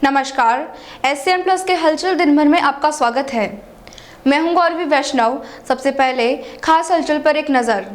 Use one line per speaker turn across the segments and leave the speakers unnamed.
नमस्कार, SCN plus के हलचल दिन भर में आपका स्वागत है। मैं हूं गौरवी वैष्णव। सबसे पहले खास हलचल पर एक नजर।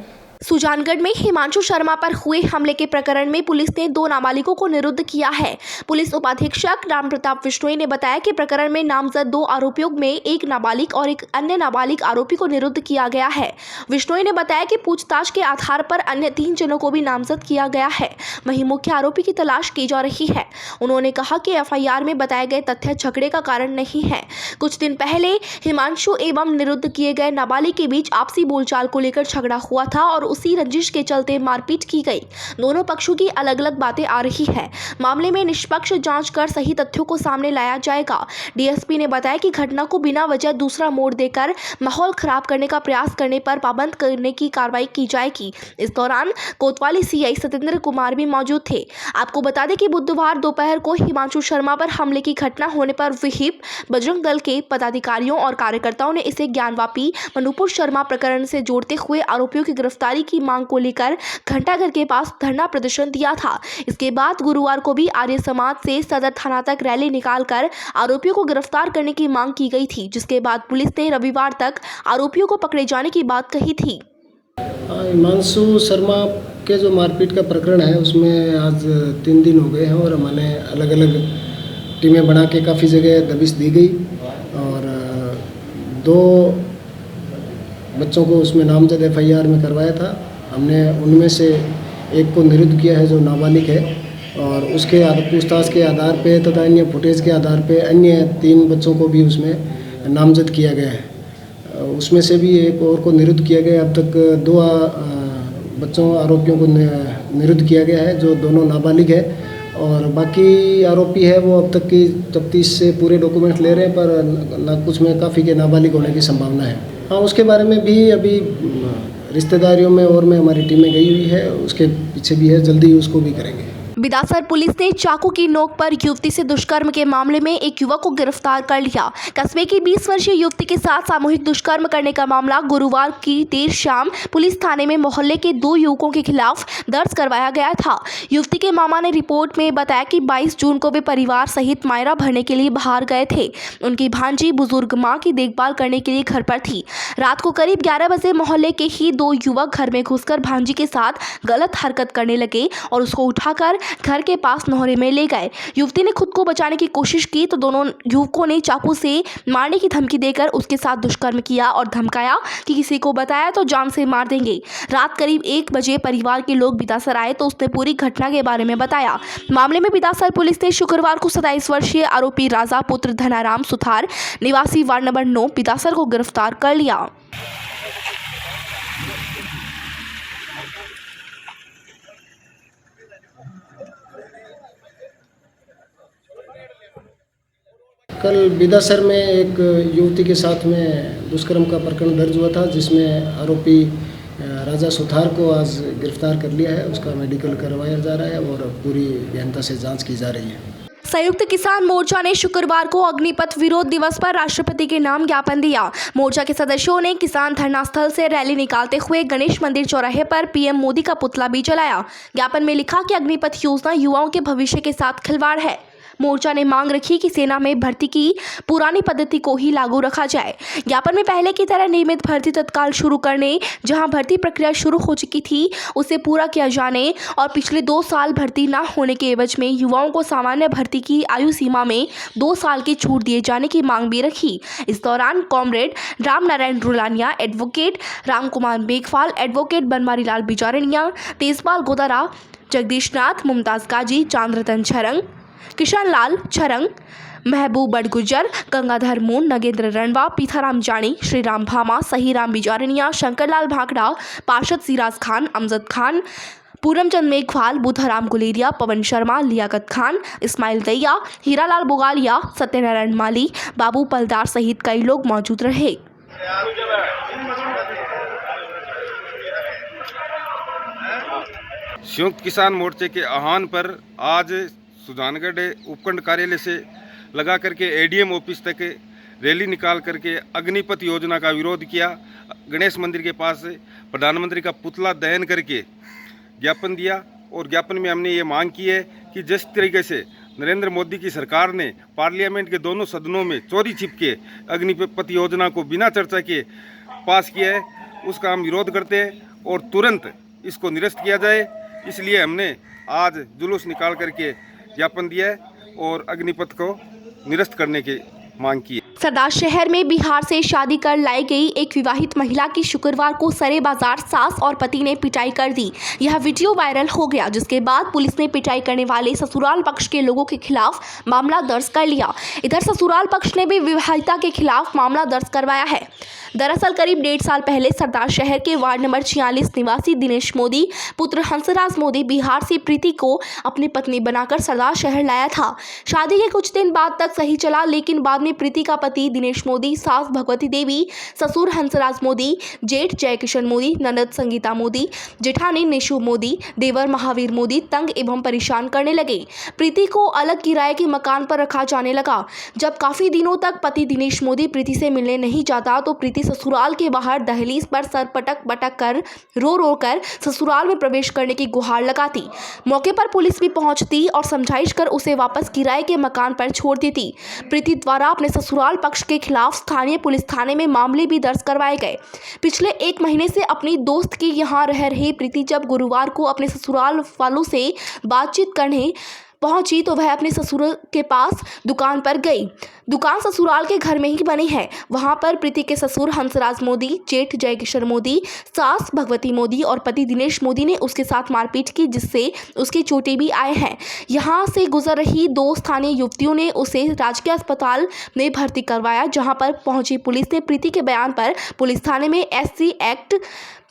सुजानगढ़ में हिमांशु शर्मा पर हुए हमले के प्रकरण में पुलिस ने 2 नाबालिगों को निरुद्ध किया है। पुलिस उपाधीक्षक राम प्रताप बिश्नोई ने बताया कि प्रकरण में नामजद 2 आरोपियों में एक नाबालिग और एक अन्य नाबालिग आरोपी को निरुद्ध किया गया है। बिश्नोई ने बताया कि पूछताछ के आधार पर अन्य 3 जनों को भी नामजद किया गया है। वहीं मुख्य आरोपी की तलाश की जा रही है। उन्होंने कहा कि FIR में बताए गए तथ्य झगड़े का कारण नहीं है। कुछ दिन पहले हिमांशु एवं निरुद्ध किए गए नाबालिग के बीच आपसी बोलचाल को लेकर झगड़ा हुआ था और उसी रंजिश के चलते मारपीट की गई। दोनों पक्षों की अलग अलग बातें आ रही है। मामले में निष्पक्ष जांच कर सही तथ्यों को सामने लाया जाएगा। DSP ने बताया कि घटना को बिना वजह दूसरा मोड़ देकर माहौल खराब करने का प्रयास करने पर पाबंद करने की कार्रवाई की जाएगी। इस दौरान कोतवाली CI सत्येंद्र कुमार भी मौजूद थे। आपको बता दें कि बुधवार दोपहर को हिमांशु शर्मा पर हमले की घटना होने पर विहिप बजरंग दल के पदाधिकारियों और कार्यकर्ताओं ने इसे ज्ञानवापी मनुपुर शर्मा प्रकरण से जोड़ते हुए आरोपियों की गिरफ्तारी की मांग को लेकर घंटाघर के पास धरना प्रदर्शन दिया था। इसके बाद गुरुवार को भी आर्य समाज से सदर थाना तक रैली निकालकर आरोपियों को गिरफ्तार करने की मांग की गई थी, जिसके बाद पुलिस ने रविवार तक आरोपियों को पकड़े जाने की बात कही थी।
हिमांशु शर्मा के जो मारपीट का प्रकरण है उसमें आज 3 दिन हो गए हैं और हमने अलग अलग टीमें बना के काफ़ी जगह दबिश दी गई और 2 बच्चों को उसमें नामजद FIR में करवाया था। हमने उनमें से एक को निरुद्ध किया है जो नाबालिग है और उसके पूछताछ के आधार पे तथा अन्य फुटेज के आधार पे अन्य 3 बच्चों को भी उसमें नामजद किया गया है। उसमें से भी एक और को निरुद्ध किया गया। अब तक 2 आरोपियों को निरुद्ध किया गया है जो दोनों नाबालिग है और बाकी आरोपी है वो अब तक की तफ्तीश से पूरे डॉक्यूमेंट्स ले रहे हैं पर कुछ में काफ़ी के नाबालिग होने की संभावना है। हाँ, उसके बारे में भी अभी रिश्तेदारियों में और में हमारी टीमें गई हुई है, उसके पीछे भी है, जल्दी उसको भी करेंगे।
बिदासर पुलिस ने चाकू की नोक पर युवती से दुष्कर्म के मामले में एक युवक को गिरफ्तार कर लिया। कस्बे की 20 वर्षीय युवती के साथ सामूहिक दुष्कर्म करने का मामला गुरुवार की देर शाम पुलिस थाने में मोहल्ले के 2 युवकों के खिलाफ दर्ज करवाया गया था। युवती के मामा ने रिपोर्ट में बताया कि 22 जून को वे परिवार सहित मायरा भरने के लिए बाहर गए थे। उनकी भांजी बुजुर्ग मां की देखभाल करने के लिए घर पर थी। रात को करीब 11 बजे मोहल्ले के ही 2 युवक घर में घुसकर भांजी के साथ गलत हरकत करने लगे और उसको उठाकर घर के पास नहरे में ले गए। युवती ने खुद को बचाने की कोशिश की तो दोनों युवकों ने चाकू से मारने की धमकी देकर उसके साथ दुष्कर्म किया और धमकाया कि किसी को बताया तो जान से मार देंगे। रात करीब 1 बजे परिवार के लोग बिदासर आए तो उसने पूरी घटना के बारे में बताया। मामले में बिदासर पुलिस ने शुक्रवार को 27 वर्षीय आरोपी राजा पुत्र धनाराम सुथार निवासी वार्ड नंबर 9 बिदासर को गिरफ्तार कर लिया।
कल बिदासर में एक युवती के साथ में दुष्कर्म का प्रकरण दर्ज हुआ था जिसमें आरोपी राजा सुथार को आज गिरफ्तार कर लिया है। उसका मेडिकल करवाया जा रहा है और पूरी गहनता से जांच की जा रही है।
संयुक्त किसान मोर्चा ने शुक्रवार को अग्निपथ विरोध दिवस पर राष्ट्रपति के नाम ज्ञापन दिया। मोर्चा के सदस्यों ने किसान धरना स्थल से रैली निकालते हुए गणेश मंदिर चौराहे पर PM मोदी का पुतला भी जलाया। ज्ञापन में लिखा कि अग्निपथ योजना युवाओं के भविष्य के साथ खिलवाड़ है। मोर्चा ने मांग रखी कि सेना में भर्ती की पुरानी पद्धति को ही लागू रखा जाए। ज्ञापन में पहले की तरह नियमित भर्ती तत्काल शुरू करने, जहां भर्ती प्रक्रिया शुरू हो चुकी थी उसे पूरा किया जाने और पिछले 2 साल भर्ती न होने के एवज में युवाओं को सामान्य भर्ती की आयु सीमा में 2 साल की छूट दिए जाने की मांग भी रखी। इस दौरान comrade Ram Narayan Rulania, advocate Ram Kumar Meghwal, advocate Banwari Lal Bijarnia, Tejpal Godara, Jagdish Nath, Mumtaz Ghazi, Chandratan Chharang, Kishan Lal Chharang, Mahboob Badgujar, Gangadhar Moon, Nagendra Ranwa, Pitharam Jani, Shriram Bhama, Sahiram Bijarnia, Shankarlal भागड़ा, पार्षद सिराज खान, अमजद खान, पूरमचंद मेघवाल, बुधाराम गुलेरिया, पवन शर्मा, लियाकत खान, इस्माइल दैया, हीरालाल बुगालिया, सत्यनारायण माली, बाबू पलदार सहित कई लोग मौजूद रहे।
संयुक्त किसान मोर्चे के आह्वान पर आज सुजानगढ़ उपखंड कार्यालय से लगा करके ADM ऑफिस तक रैली निकाल करके अग्निपथ योजना का विरोध किया। गणेश मंदिर के पास प्रधानमंत्री का पुतला दहन करके ज्ञापन दिया और ज्ञापन में हमने ये मांग की है कि जिस तरीके से नरेंद्र मोदी की सरकार ने पार्लियामेंट के दोनों सदनों में चोरी छिपके अग्निपथ योजना को बिना चर्चा के पास किया है, उसका हम विरोध करते हैं और तुरंत इसको निरस्त किया जाए। इसलिए हमने आज जुलूस निकाल करके ज्ञापन दिया है और अग्निपथ को निरस्त करने की मांग की है।
सरदार शहर में बिहार से शादी कर लाई गई एक विवाहित महिला की शुक्रवार को सरे बाजार सास और पति ने पिटाई कर दी। यह वीडियो वायरल हो गया, जिसके बाद पुलिस ने पिटाई करने वाले ससुराल पक्ष के लोगों के खिलाफ मामला दर्ज कर लिया। इधर ससुराल पक्ष ने भी विवाहिता के खिलाफ मामला दर्ज करवाया है। दरअसल करीब 1.5 साल पहले सरदार शहर के वार्ड नंबर 46 निवासी दिनेश मोदी पुत्र हंसराज मोदी बिहार से प्रीति को अपनी पत्नी बनाकर सरदार शहर लाया था। शादी के कुछ दिन बाद तक सही चला, लेकिन बाद में प्रीति का पति दिनेश मोदी, सास भगवती देवी, ससुर हंसराज मोदी, जेठ जयकिशन मोदी, ननद संगीता मोदी, जेठानी निशु मोदी, देवर महावीर मोदी तंग एवं परेशान करने लगे। प्रीति को अलग किराए के मकान पर रखा जाने लगा। जब काफी दिनों तक पति दिनेश मोदी प्रीति से मिलने नहीं जाता तो प्रीति ससुराल के बाहर दहलीज पर सर पटक कर रो कर ससुराल में प्रवेश करने की गुहार लगाती। मौके पर पुलिस भी पहुंचती और समझाइश कर उसे वापस किराए के मकान पर छोड़ देती। प्रीति द्वारा अपने ससुराल पक्ष के खिलाफ स्थानीय पुलिस थाने में मामले भी दर्ज करवाए गए। पिछले 1 महीने से अपनी दोस्त के यहाँ रह रही प्रीति जब गुरुवार को अपने ससुराल वालों से बातचीत करने पहुंची तो वह अपने ससुर के पास दुकान पर गई। दुकान ससुराल के घर में ही बनी है। वहां पर प्रीति के ससुर हंसराज मोदी, जेठ जयकिशन मोदी, सास भगवती मोदी और पति दिनेश मोदी ने उसके साथ मारपीट की, जिससे उसके चोटें भी आए हैं। यहां से गुजर रही 2 स्थानीय युवतियों ने उसे राजकीय अस्पताल में भर्ती करवाया। जहां पर पहुंची पुलिस ने प्रीति के बयान पर पुलिस थाने में SC एक्ट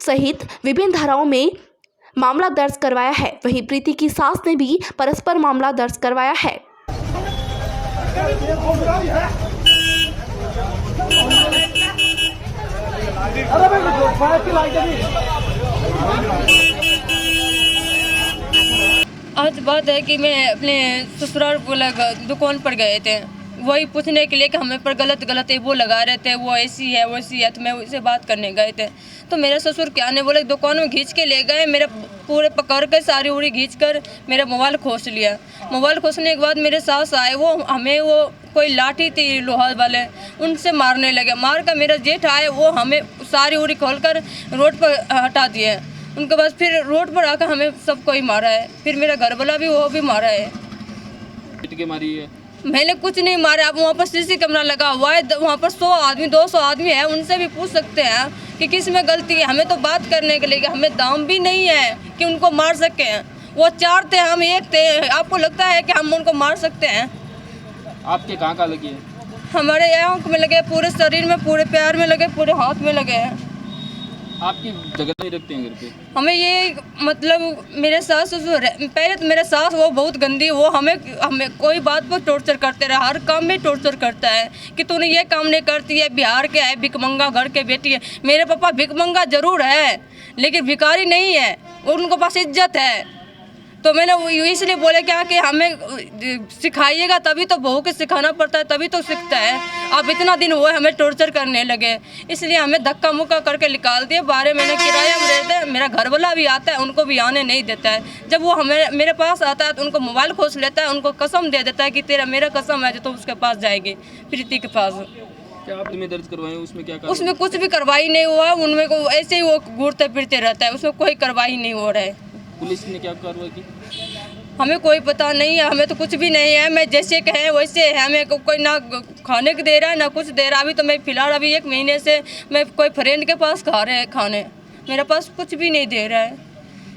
सहित विभिन्न धाराओं में मामला दर्ज करवाया है। वहीं प्रीति की सास ने भी परस्पर मामला दर्ज करवाया है।
आज बात है कि मैं अपने ससुराल दुकान पर गए थे, वही पूछने के लिए कि हमें पर गलत वो लगा रहे थे, वो ऐसी है वैसी है, तो मैं उससे बात करने गए थे। तो मेरे ससुर क्या ने बोले दुकान में खींच के ले गए, मेरे पूरे पकड़ के सारी उड़ी खींच कर मेरा मोबाइल खोस लिया। मोबाइल खोसने के बाद मेरे सास आए, वो कोई लाठी थी लोहा वाले, उनसे मारने लगे। मार कर मेरा जेठ आए, वो हमें सारी उड़ी खोल कर रोड पर हटा दिए। उनके बाद फिर रोड पर आकर हमें सबको ही मारा है। फिर मेरा घर वाला भी वो भी मारा है।
मारी है
मैंने कुछ नहीं मारा। अब वहाँ पर CC कैमरा लगा हुआ है, वहाँ पर 100 आदमी 200 आदमी है, उनसे भी पूछ सकते हैं कि किस में गलती है। हमें तो बात करने के लिए, हमें दाम भी नहीं है कि उनको मार सके हैं। वो 4 थे, हम 1 थे। आपको लगता है कि हम उनको मार सकते हैं?
आपके कहाँ लगी है?
हमारे आँख में लगे, पूरे शरीर में, पूरे पैर में लगे, पूरे हाथ में लगे हैं।
आपकी जगह नहीं रखते हैं घर पे?
हमें ये मतलब मेरे सास ससुर, पहले तो मेरा सास वो बहुत गंदी, वो हमें कोई बात पर टॉर्चर करते रहा, हर काम में टॉर्चर करता है कि तूने ये काम नहीं करती है, बिहार के है, भिकमंगा घर के बेटी है। मेरे पापा भिकमंगा जरूर है लेकिन भिखारी नहीं है, और उनके पास इज्जत है। तो मैंने इसलिए बोले क्या कि हमें सिखाइएगा, तभी तो बहू के सिखाना पड़ता है, तभी तो सीखता है। अब इतना दिन हुआ हमें टॉर्चर करने लगे, इसलिए हमें धक्का मुक्का करके निकाल दिए। 12 महीने किराया में रहते हैं। मेरा घर वाला भी आता है, उनको भी आने नहीं देता है। जब वो मेरे पास आता है तो उनको मोबाइल खोस लेता है, उनको कसम दे देता है कि तेरा मेरा कसम है जो तो उसके पास जाएगी, प्रीति के पास।
क्या आप तुम्हें दर्ज करवाए? उसमें क्या
उसमें कुछ भी कार्रवाई नहीं हुआ। उनमें को ऐसे ही वो घूरते फिरते रहता है, उसमें कोई कार्रवाई नहीं हो रहा है।
पुलिस ने क्या कार्रवाई की?
हमें कोई पता नहीं है, हमें तो कुछ भी नहीं है। मैं जैसे कहें वैसे है, हमें कोई ना खाने को दे रहा है ना कुछ दे रहा। अभी तो मैं फिलहाल अभी 1 महीने से मैं कोई फ्रेंड के पास खा रहे हैं खाने, मेरे पास कुछ भी नहीं दे रहा है।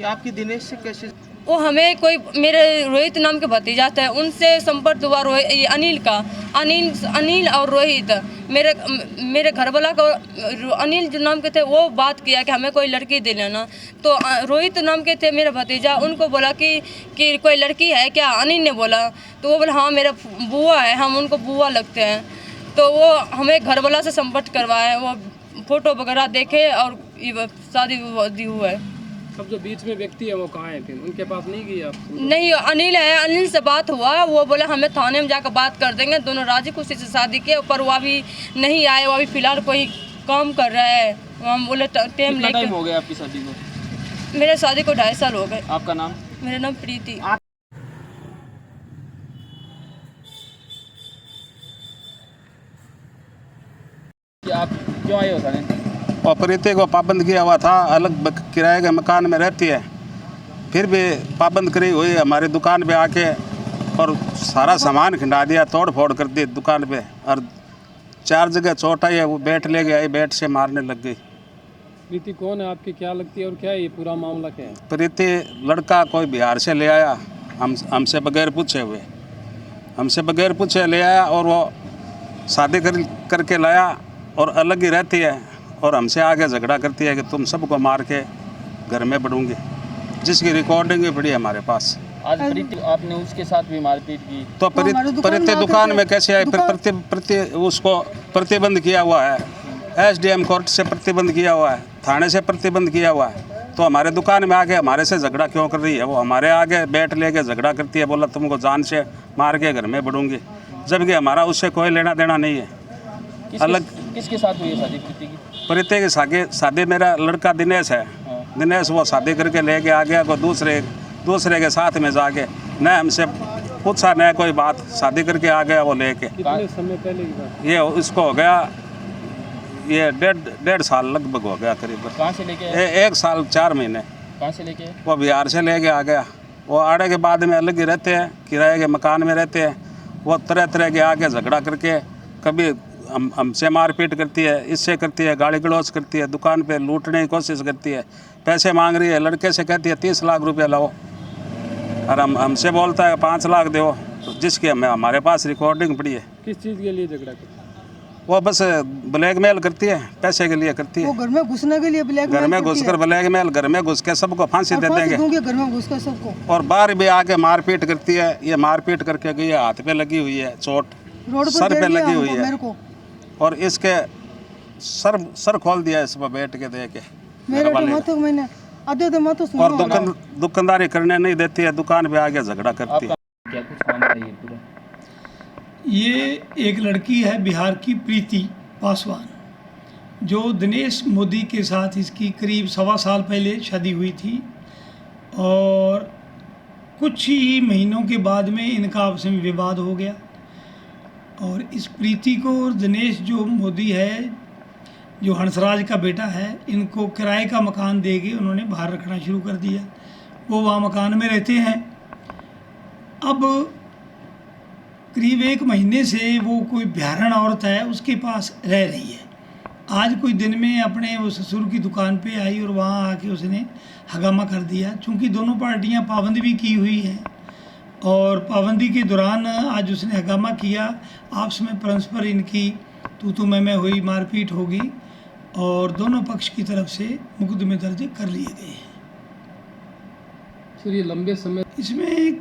आपकी दिनेश से कैसे?
वो हमें कोई मेरे रोहित नाम के भतीजा थे, उनसे संपर्क हुआ। अनिल का अनिल और रोहित, मेरे घर वाला को अनिल जो नाम के थे, वो बात किया कि हमें कोई लड़की दे लेना। तो रोहित नाम के थे मेरा भतीजा, उनको बोला कि कोई लड़की है क्या? अनिल ने बोला, तो वो बोला हाँ मेरा बुआ है, हम उनको बुआ लगते हैं। तो वो हमें घर वाला से संपर्क करवाए, वो फोटो वगैरह देखे और शादी हुआ है।
अब जो बीच में व्यक्ति है वो कहाँ है? फिर उनके पास नहीं गई आप?
नहीं, अनिल है, अनिल से बात हुआ। वो बोला हमें थाने में जाकर बात कर देंगे। दोनों राजी खुशी से शादी किए, पर वो अभी नहीं आए। वो अभी फिलहाल कोई काम कर रहा है। हम बोले टाइम लेके।
हो गया आपकी शादी को?
मेरे शादी को 2.5 साल हो गए।
आपका नाम?
मेरा नाम प्रीति।
क्यों आए हो थाने?
और प्रीति को पाबंद किया हुआ था, अलग किराए के मकान में रहती है, फिर भी पाबंद करी हुई हमारी दुकान पे आके और सारा सामान खिंडा दिया, तोड़ फोड़ कर दी दुकान पे, और 4 जगह चोट आई है। वो बैट ले गई, बैट से मारने लग गई।
प्रीति कौन है आपकी, क्या लगती है और क्या है ये पूरा मामला क्या है?
प्रीति लड़का कोई बिहार से ले आया, हमसे बगैर पूछे ले आया, और वो शादी करके लाया और अलग ही रहती है, और हमसे आगे झगड़ा करती है कि तुम सबको मार के घर में बढ़ूंगी, जिसकी रिकॉर्डिंग भी पड़ी है हमारे पास।
आज प्रीति आपने उसके साथ भी मारपीट की,
तो प्रीति दुकान में कैसे आई? फिर उसको प्रतिबंध किया हुआ है, SDM कोर्ट से प्रतिबंध किया हुआ है, थाने से प्रतिबंध किया हुआ है, तो हमारे दुकान में आके हमारे से झगड़ा क्यों कर रही है? वो हमारे आगे बैठ लेके झगड़ा करती है, बोला तुमको जान से मार के घर में बढ़ूंगी, जबकि हमारा उससे कोई लेना देना नहीं है।
किसके साथ हुई है शादी प्रीति की?
प्रीति की शादी मेरा लड़का दिनेश है, दिनेश वो शादी करके लेके आ गया, कोई दूसरे के साथ में जाके, न हमसे पूछा न कोई बात, शादी करके आ गया वो लेके।
कितने समय पहले की बात?
ये इसको हो गया, ये डेढ़ साल लगभग हो गया करीब।
कहाँ से लेके?
1 साल 4 महीने।
कहाँ से लेके?
वो बिहार से लेके आ गया। वो आड़े के बाद में अलग ही रहते हैं, किराए के मकान में रहते हैं। वो तरह तरह के आके झगड़ा करके कभी हमसे मारपीट करती है, इससे करती है, गाली गलौज करती है, दुकान पे लूटने की कोशिश करती है, पैसे मांग रही है, लड़के से कहती है 30 लाख रुपया लाओ, और हमसे बोलता है 5 लाख दो, तो जिसकी हमारे पास रिकॉर्डिंग पड़ी है।
किस चीज़ के लिए झगड़ा करती है?
वो बस ब्लैकमेल करती है, पैसे के लिए करती है।
वो घर में घुसने के लिए ब्लैकमेल,
घर में घुसकर ब्लैकमेल, घर में घुस के सबको फांसी दे देंगे,
घर में घुसकर सबको,
और बाहर भी आके मारपीट करती है। ये मारपीट करके गई है, हाथ पे लगी हुई है चोट, सर पे लगी हुई है, और इसके सर खोल दिया इस पर बैठ के दे के
मेरे माथे को मैंने आधे तो माथे
और दुकानदारी करने नहीं देती है, दुकान पे आके झगड़ा करती है।
क्या कुछ मामला है ये पूरा?
ये एक लड़की है बिहार की प्रीति पासवान, जो दिनेश मोदी के साथ इसकी करीब 1.25 साल पहले शादी हुई थी, और कुछ ही महीनों के बाद में इनका आपस में विवाद हो गया, और इस प्रीति को और दिनेश जो मोदी है, जो हंसराज का बेटा है, इनको किराए का मकान दे के उन्होंने बाहर रखना शुरू कर दिया। वो वहाँ मकान में रहते हैं। अब करीब 1 महीने से वो कोई बिहारन औरत है उसके पास रह रही है। आज कुछ दिन में अपने वो ससुर की दुकान पे आई और वहाँ आके उसने हंगामा कर दिया। चूँकि दोनों पार्टियाँ पाबंदी भी की हुई हैं, और पाबंदी के दौरान आज उसने हंगामा किया, आपस में परस्पर इनकी तू मैं हुई, मारपीट होगी, और दोनों पक्ष की तरफ से मुकदमे दर्ज कर लिए गए हैं।
फिर ये लंबे समय
इसमें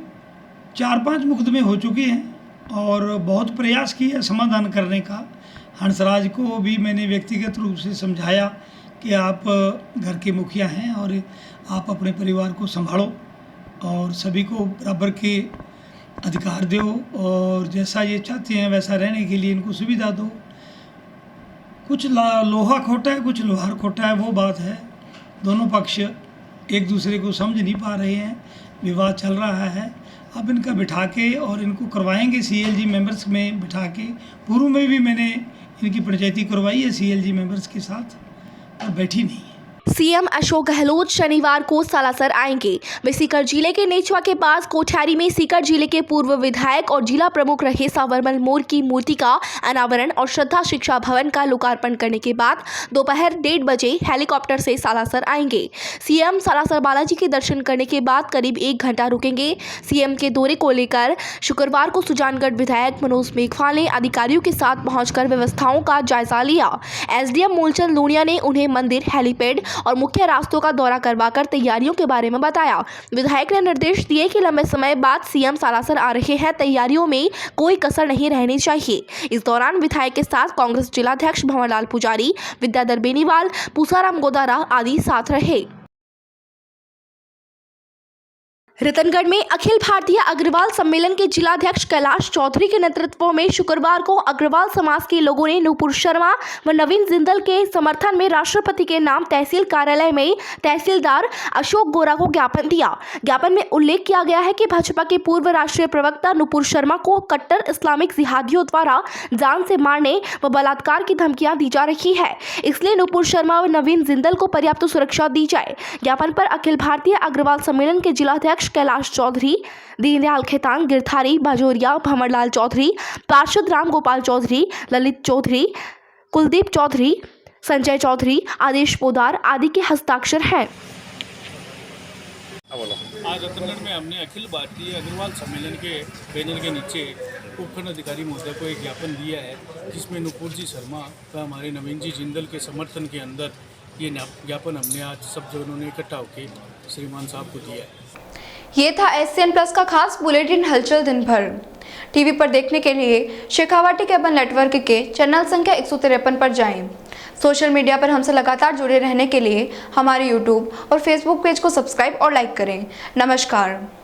4-5 मुकदमे हो चुके हैं, और बहुत प्रयास किया समाधान करने का। हंसराज को भी मैंने व्यक्तिगत रूप से समझाया कि आप घर के मुखिया हैं और आप अपने परिवार को संभालो और सभी को बराबर के अधिकार दो, और जैसा ये चाहते हैं वैसा रहने के लिए इनको सुविधा दो। कुछ लोहा खोटा है, कुछ लोहार खोटा है, वो बात है। दोनों पक्ष एक दूसरे को समझ नहीं पा रहे हैं, विवाद चल रहा है। अब इनका बिठा के और इनको करवाएंगे CLG मेंबर्स में बिठा के। पूर्व में भी मैंने इनकी पंचायती करवाई है CLG मेंबर्स के साथ, और बैठी नहीं।
सीएम अशोक गहलोत शनिवार को सालासर आएंगे। वे सीकर जिले के नेचवा के पास कोठारी में सीकर जिले के पूर्व विधायक और जिला प्रमुख रहे सावरमल मोर की मूर्ति का अनावरण और श्रद्धा शिक्षा भवन का लोकार्पण करने के बाद दोपहर 1:30 बजे हेलीकॉप्टर से सालासर आएंगे। सीएम सालासर बालाजी के दर्शन करने के बाद करीब 1 घंटा रुकेंगे। सीएम के दौरे को लेकर शुक्रवार को सुजानगढ़ विधायक मनोज मेघवाल ने अधिकारियों के साथ पहुंचकर व्यवस्थाओं का जायजा लिया। SDM मूलचंद लूनिया ने उन्हें मंदिर, हेलीपैड और मुख्य रास्तों का दौरा करवाकर तैयारियों के बारे में बताया। विधायक ने निर्देश दिए कि लंबे समय बाद सीएम सालासर आ रहे हैं, तैयारियों में कोई कसर नहीं रहनी चाहिए। इस दौरान विधायक के साथ कांग्रेस जिलाध्यक्ष भंवरलाल पुजारी, विद्याधर बेनीवाल, पूसाराम गोदारा आदि साथ रहे। रतनगढ़ में अखिल भारतीय अग्रवाल सम्मेलन के जिलाध्यक्ष कैलाश चौधरी के नेतृत्व में शुक्रवार को अग्रवाल समाज के लोगों ने नूपुर शर्मा व नवीन जिंदल के समर्थन में राष्ट्रपति के नाम तहसील कार्यालय में तहसीलदार अशोक गोरा को ज्ञापन दिया। ज्ञापन में उल्लेख किया गया है कि भाजपा के पूर्व राष्ट्रीय प्रवक्ता नूपुर शर्मा को कट्टर इस्लामिक जिहादियों द्वारा जान से मारने व बलात्कार की धमकियां दी जा रही है, इसलिए नूपुर शर्मा व नवीन जिंदल को पर्याप्त सुरक्षा दी जाए। ज्ञापन पर अखिल भारतीय अग्रवाल सम्मेलन के जिलाध्यक्ष कैलाश चौधरी, दीनदयाल खेतान, गिरधारी, बाजोरिया, भंवरलाल चौधरी, पार्षद राम गोपाल चौधरी, ललित चौधरी, कुलदीप चौधरी, संजय चौधरी, आदेश पोदार आदि के हस्ताक्षर हैं।
आज रतनगढ़ में हमने अखिल भारतीय अग्रवाल सम्मेलन के बैनर के नीचे उपखंड अधिकारी महोदय को एक ज्ञापन दिया है, जिसमें नूपुर जी शर्मा व हमारे नवीन जी जिंदल के समर्थन के अंदर ये ज्ञापन हमने आज सब जनों ने इकट्ठा होकर श्रीमान साहब को दिया है।
ये था एससीएन प्लस का खास बुलेटिन हलचल दिन भर। टीवी पर देखने के लिए शेखावाटी केबल नेटवर्क के चैनल संख्या 153 पर जाएं। सोशल मीडिया पर हमसे लगातार जुड़े रहने के लिए हमारे यूट्यूब और फेसबुक पेज को सब्सक्राइब और लाइक करें। नमस्कार।